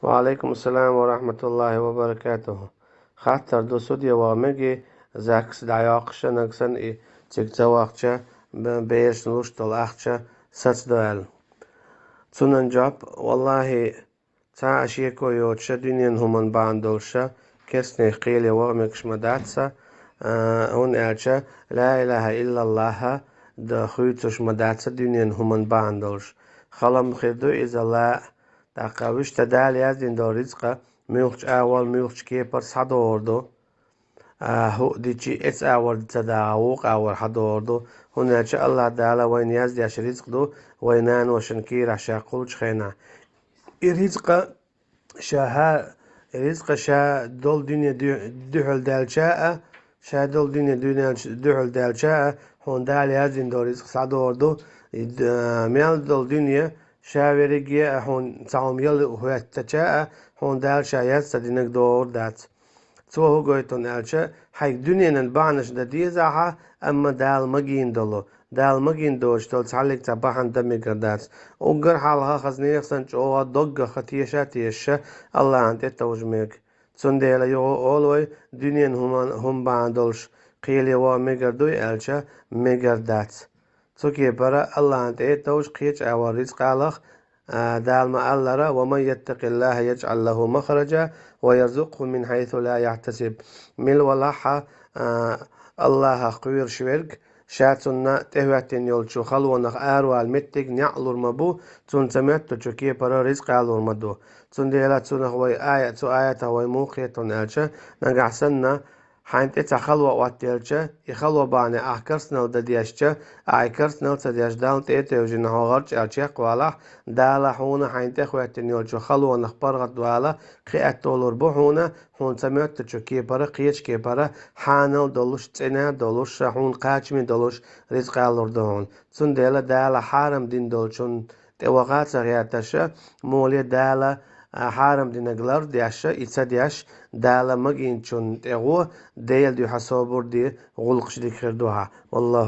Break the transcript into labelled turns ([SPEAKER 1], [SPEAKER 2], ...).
[SPEAKER 1] وعليكم السلام ورحمة الله وبركاته. خاطر دو سوديا وامجي زاكس دعياقشا نكسن تيكتا وقتشا بيش نوشتل أخشا ساتدوال تونن جاب والله تا أشيكو يوتشا دنيا همان باندولشا كسني قيلي وامكش مداتسا هون ألشا لا إله إلا الله دا خويتوش مداتسا دنيا همان باندولش خلم خيردو إذا لا تاقاوش تدال يازدين دو رزقا ميوخش أول ميوخش كيبر صدوردو هو ديتشي إتس أول تداوق أول حدوردو هنا شاء الله دالا وين يازدي عش رزق دو وينان وشنكير عشا قولش خينا رزق شاها رزق شا دول دنيا دحل دال شاء شا دول دنيا دحل دال شاء هون دال يازدين دو رزق صدوردو ميال دول دنيا شاوريجيا هون تعم يلي هو تشاء هون دال شايات سدينك دور دات تو هو قويتون ألشا حيك دنيا نبعنش ديزاها أما دال مجين دلو دال مجين دوش تول تعلق تبعهن دمي قردات وقر حالها خزني يخسن جوا دق ختيشة تيشة الله أنت توجمك تنديلا يو أولوي دنيا هم باندولش قيل يوا ميقردوي ألشا ميقردات تسوكي برا الله أنت توج قيش أو رزق علخ دال ما الله ومن يتق الله يجعل له مخرجا ويرزقه من حيث لا يحتسب مل ولاحة الله قوير شويرك شاتنا تهواتين يولشو خلونخ آروال متك نعلور مبو تون سمعتو چوكي برا رزق علور مدو تون ديلا تونخ وي آية تو آية وي موقيتون ألشا نقعسنا حانت إتا خلوة واتيلشا يخلوة باني أحكرسنال دادياشا أعكرسنال تدياش دالن تيتو جنه غرش ألشيق والاح دالا حونا حانت إخواتين يولشو خلوة نخبرغت دوالا خي أتولور بوحونا هون سمعت تشوكي برا قيش كي برا حانل دولوش تنا دولوش حون قاچمي دولوش رزق علور دهون تون دالا حارم دين دولشون توقات غياتشا مولي دالا حارم دينغلار دياشا إتسا دياش دالا مجين چون تغو ديل دي حسابور دي غلقش دي خير دوها والله